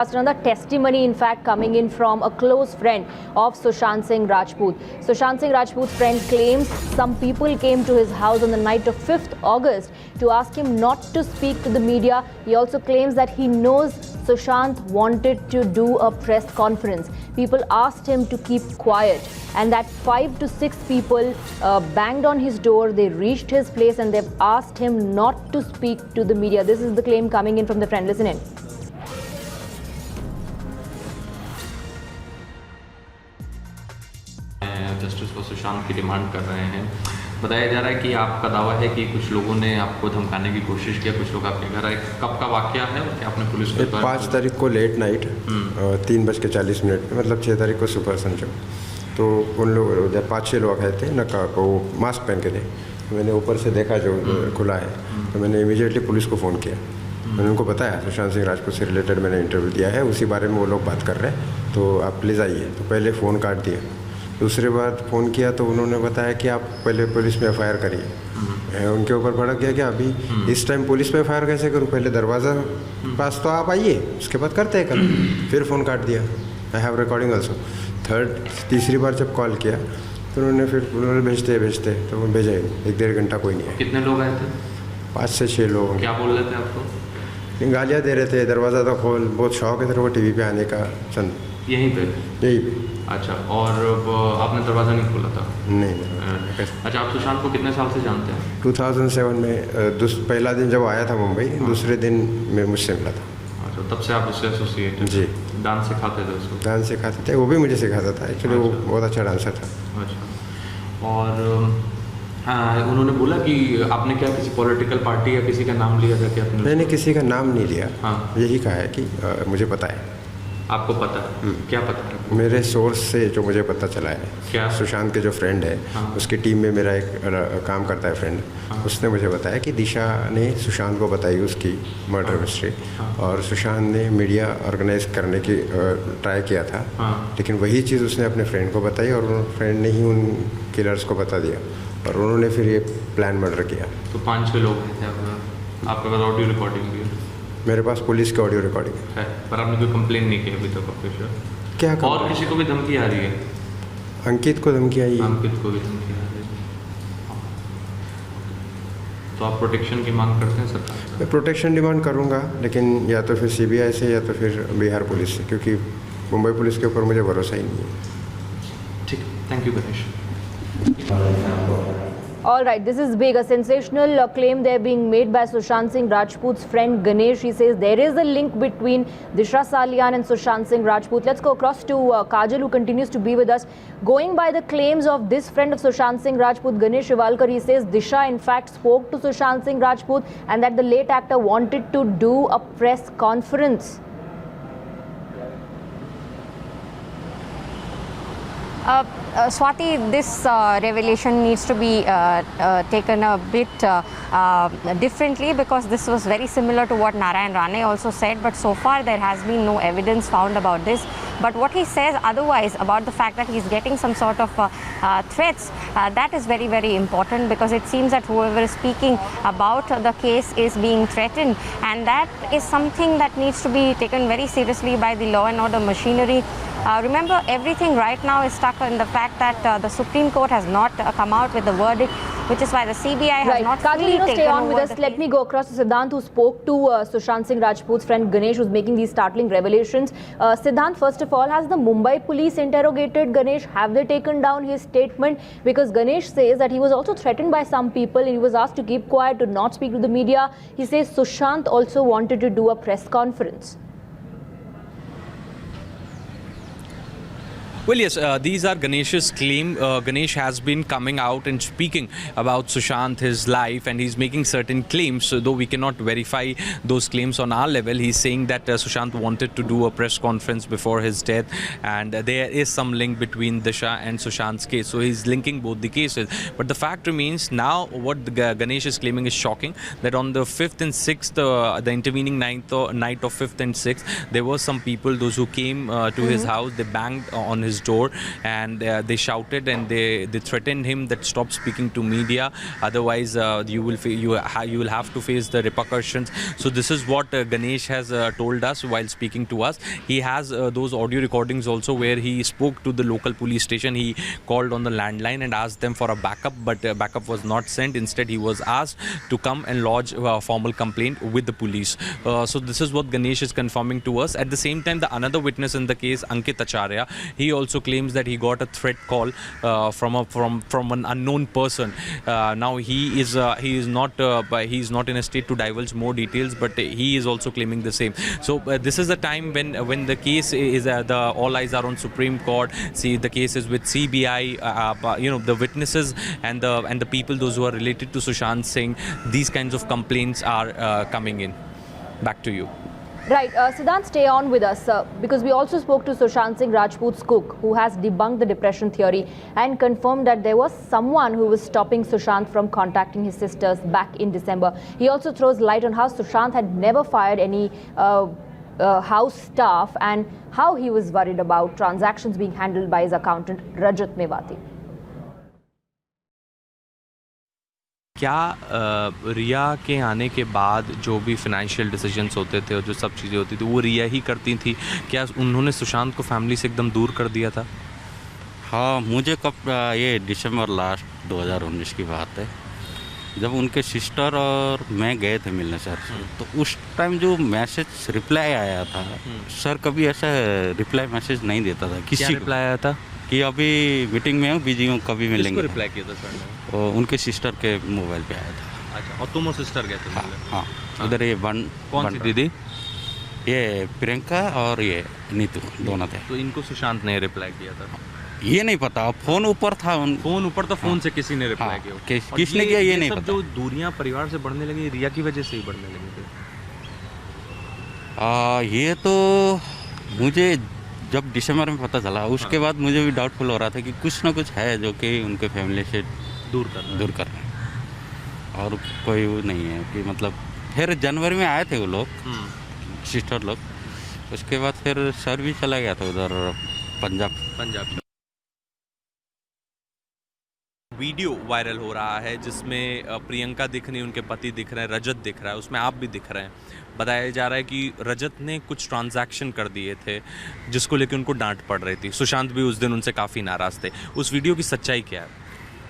Another testimony, in fact, coming in from a close friend of Sushant Singh Rajput. Sushant Singh Rajput's friend claims some people came to his house on the night of 5th August to ask him not to speak to the media. He also claims that he knows Sushant wanted to do a press conference. People asked him to keep quiet, and that 5 to 6 people banged on his door. They reached his place and they've asked him not to speak to the media. This is the claim coming in from the friend. Listen in. Justice for Sushant की demand कर रहे हैं। बताया जा रहा है कि आपका दावा है कि कुछ लोगों ने आपको धमकाने की कोशिश किया, कुछ लोग आपके घर आए। कब का वाकया है और क्या आपने पुलिस को 5 तारीख को लेट नाइट 3:40 में, मतलब 6 तारीख को सुबह समझो, तो उन लोग जब 5-6 लोग आए थे नकाब वो मास्क पहन के थे। मैंने ऊपर से देखा जो खुला है, तो मैंने इमीडिएटली पुलिस को फ़ोन किया। मैंने उनको बताया सुशांत सिंह राजपूत से रिलेटेड मैंने इंटरव्यू दिया है, उसी बारे में वो लोग बात कर रहे हैं, तो आप प्लीज़ आइए। तो पहले फ़ोन काट दिया। दूसरी बार फ़ोन किया तो उन्होंने बताया कि आप पहले पुलिस में एफआईआर करिए। उनके ऊपर भड़क गया कि अभी इस टाइम पुलिस में एफआईआर कैसे करूं, पहले दरवाज़ा पास तो आप आइए, उसके बाद करते हैं कल। फिर फ़ोन काट दिया। I have recording also. तीसरी बार जब कॉल किया तो उन्होंने फिर उन्होंने भेजते तो वो भेजा 1-1.5 घंटा कोई नहीं है। कितने लोग आए थे? 5 से 6 लोग। क्या बोल रहे थे आपको? गालियाँ दे रहे थे, दरवाज़ा तो खोल, बहुत शौक है तेरे को टीवी पे आने का। यहीं पे? यहीं पे। अच्छा, और आपने दरवाज़ा नहीं खोला था? नहीं। अच्छा, आप सुशांत को कितने साल से जानते हैं? 2007 में पहला दिन जब आया था मुंबई, दूसरे दिन में मुझसे मिला था। अच्छा, तब से आप उससे एसोसिएट? जी। डांस सिखाते थे उसको? डांस सिखाते थे, वो भी मुझे सिखाता था। एक्चुअली वो बहुत अच्छा डांसर था। अच्छा, और हाँ, उन्होंने बोला कि आपने क्या किसी पॉलिटिकल पार्टी या किसी का नाम लिया था क्या? मैंने किसी का नाम नहीं लिया। हाँ। यही कहा है कि मुझे पता है। आपको पता है? क्या पता है? मेरे सोर्स से जो मुझे पता चला है, क्या? सुशांत के जो फ्रेंड है, हाँ। उसकी टीम में मेरा एक काम करता है फ्रेंड। हाँ। उसने मुझे बताया कि दिशा ने सुशांत को बताई उसकी मर्डर मिस्ट्री। हाँ। और सुशांत ने मीडिया ऑर्गेनाइज करने की ट्राई किया था। हाँ। लेकिन वही चीज़ उसने अपने फ्रेंड को बताई और फ्रेंड ने ही उन किलर्स को बता दिया और उन्होंने फिर ये प्लान मर्डर किया। तो 5-6 लोग थे आपके पास? ऑडियो रिकॉर्डिंग भी है? मेरे पास पुलिस की ऑडियो रिकॉर्डिंग है, पर आपने कोई कंप्लेन नहीं की अभी तक ऑफिशियल? क्या और किसी को भी धमकी आ रही है? अंकित को धमकी आई है। अंकित को भी धमकी आ रही है। तो आप प्रोटेक्शन की मांग करते हैं सरकार? मैं प्रोटेक्शन डिमांड करूंगा, लेकिन या तो फिर सीबीआई से या तो फिर बिहार पुलिस से, क्योंकि मुंबई पुलिस के ऊपर मुझे भरोसा ही नहीं है। ठीक, thank you Ganesh. All right, this is big. A sensational claim there being made by Sushant Singh Rajput's friend Ganesh. He says there is a link between Disha Salian and Sushant Singh Rajput. Let's go across to Kajal, who continues to be with us. Going by the claims of this friend of Sushant Singh Rajput, Ganesh Shivalkar, he says Disha in fact spoke to Sushant Singh Rajput and that the late actor wanted to do a press conference. Swati, this revelation needs to be taken a bit differently, because this was very similar to what Narayan Rane also said, but so far there has been no evidence found about this. But what he says otherwise about the fact that he's getting some sort of threats, that is very, very important, because it seems that whoever is speaking about the case is being threatened, and that is something that needs to be taken very seriously by the law and order machinery. Remember, everything right now is stuck in the fact that the Supreme Court has not come out with the verdict, which is why the CBI has not fully taken stay on over with us. Let me go across to Siddhant, who spoke to Sushant Singh Rajput's friend Ganesh, who's making these startling revelations. Siddhant, first of all, has the Mumbai police interrogated Ganesh? Have they taken down his statement? Because Ganesh says that he was also threatened by some people and he was asked to keep quiet, to not speak to the media. He says Sushant also wanted to do a press conference. Well, yes, these are Ganesh's claim. Ganesh has been coming out and speaking about Sushant, his life, and he's making certain claims, though we cannot verify those claims on our level. He's saying that Sushant wanted to do a press conference before his death, and there is some link between Disha and Sushant's case. So he's linking both the cases. But the fact remains, now what Ganesh is claiming is shocking, that on the 5th and 6th, the intervening night of 5th and 6th, there were some people, those who came to his house, they banged on his his door, and they shouted and they threatened him that stop speaking to media, otherwise you will have to face the repercussions. So this is what Ganesh has told us while speaking to us. He has those audio recordings also where he spoke to the local police station. He called on the landline and asked them for a backup, but backup was not sent. Instead, he was asked to come and lodge a formal complaint with the police. So this is what Ganesh is confirming to us. At the same time, the another witness in the case, Ankit Acharya, he also claims that he got a threat call from an unknown person. Now he is not in a state to divulge more details, but he is also claiming the same. So this is the time when the case is all eyes are on Supreme Court. See, the case is with CBI. The witnesses and the people, those who are related to Sushant Singh, these kinds of complaints are coming in. Back to you. Right, Siddhant, stay on with us because we also spoke to Sushant Singh Rajput's cook, who has debunked the depression theory and confirmed that there was someone who was stopping Sushant from contacting his sisters back in December. He also throws light on how Sushant had never fired any house staff and how he was worried about transactions being handled by his accountant Rajat Mewati. क्या रिया के आने के बाद जो भी financial decisions होते थे और जो सब चीज़ें होती थी वो रिया ही करती थी? क्या उन्होंने सुशांत को फैमिली से एकदम दूर कर दिया था? हाँ, मुझे कब ये दिसंबर लास्ट 2019 की बात है, जब उनके सिस्टर और मैं गए थे मिलने सर से, तो उस टाइम जो मैसेज रिप्लाई आया था, सर कभी ऐसा रिप्लाई मैसेज नहीं देता था किसी। क्या रिप्लाई आया था? कि अभी मीटिंग में हूँ, बिजी हूँ, कभी मिलेंगे। किसको रिप्लाई किया था सर ने? उनके सिस्टर के मोबाइल पे आया था। अच्छा, और तुम और सिस्टर गए थे? हाँ, उधर ये कौन सी दीदी? ये प्रियंका और ये नीतू दोनों थे। तो इनको सुशांत ने रिप्लाई किया था? ये नहीं पता, फोन ऊपर था। फोन ऊपर था, फोन से किसी ने रिप्लाई किया? किसने किया ये नहीं पता। जो दूरियां परिवार से बढ़ने लगी, रिया की वजह से ही बढ़ने लगी थी? ये तो मुझे जब दिसंबर में पता चला, उसके बाद मुझे भी डाउटफुल हो रहा था कि कुछ ना कुछ है जो कि उनके फैमिली से दूर कर रहे हैं, और कोई वो नहीं है कि मतलब। फिर जनवरी में आए थे वो लोग, सिस्टर लोग। उसके बाद फिर सर भी चला गया था उधर पंजाब। वीडियो वायरल हो रहा है जिसमें प्रियंका दिख रही, उनके पति दिख रहे हैं, रजत दिख रहा है, उसमें आप भी दिख रहे हैं। बताया जा रहा है कि रजत ने कुछ ट्रांजैक्शन कर दिए थे जिसको लेकर उनको डांट पड़ रही थी। सुशांत भी उस दिन उनसे काफ़ी नाराज़ थे। उस वीडियो की सच्चाई क्या है?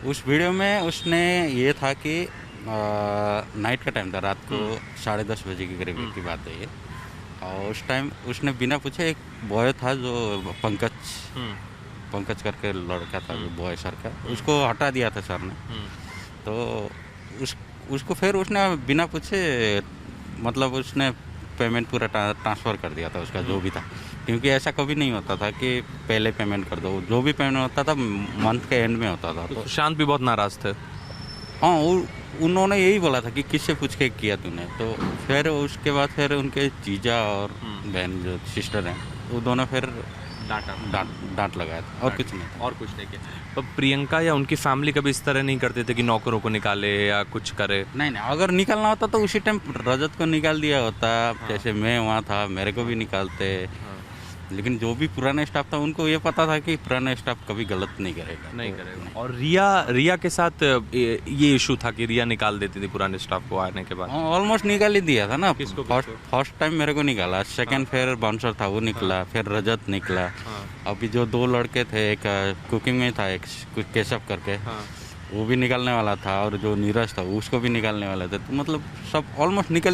उस वीडियो में उसने ये था कि नाइट का टाइम था, रात को 10:30 बजे के करीब की बात है ये। और उस टाइम उसने बिना पूछे, एक बॉय था जो पंकज करके लड़का था, बॉय सर का, उसको हटा दिया था सर ने। तो उसको फिर उसने बिना पूछे मतलब उसने पेमेंट पूरा ट्रांसफ़र कर दिया था उसका, जो भी था। क्योंकि ऐसा कभी नहीं होता था कि पहले पेमेंट कर दो, जो भी पेमेंट होता था मंथ के एंड में होता था। तो सुशांत भी बहुत नाराज़ थे। हाँ, उन्होंने यही बोला था कि किससे पूछ के किया तूने। तो फिर उसके बाद फिर उनके जीजा और बहन जो सिस्टर हैं, वो दोनों फिर डांट लगाया था, और कुछ नहीं किया। तो प्रियंका या उनकी फैमिली कभी इस तरह नहीं करते थे कि नौकरों को निकाले या कुछ करे? नहीं, अगर निकालना होता तो उसी टाइम रजत को निकाल दिया होता। जैसे मैं वहाँ था, मेरे को भी निकालते। लेकिन जो भी पुराना स्टाफ था, उनको ये पता था कि पुराना स्टाफ कभी गलत नहीं करेगा। और रिया के साथ ये इशू था कि रिया निकाल देती थी पुराने स्टाफ को आने के बाद? ऑलमोस्ट निकाल ही दिया था ना। किसको? फर्स्ट टाइम मेरे को निकाला, सेकंड फिर बाउंसर था वो निकला, फिर रजत निकला। अभी जो 2 लड़के थे, एक कुकिंग में था, एक केशव करके, वो भी निकालने वाला था, और जो नीरज था उसको भी निकालने वाला था। तो मतलब सब ऑलमोस्ट निकल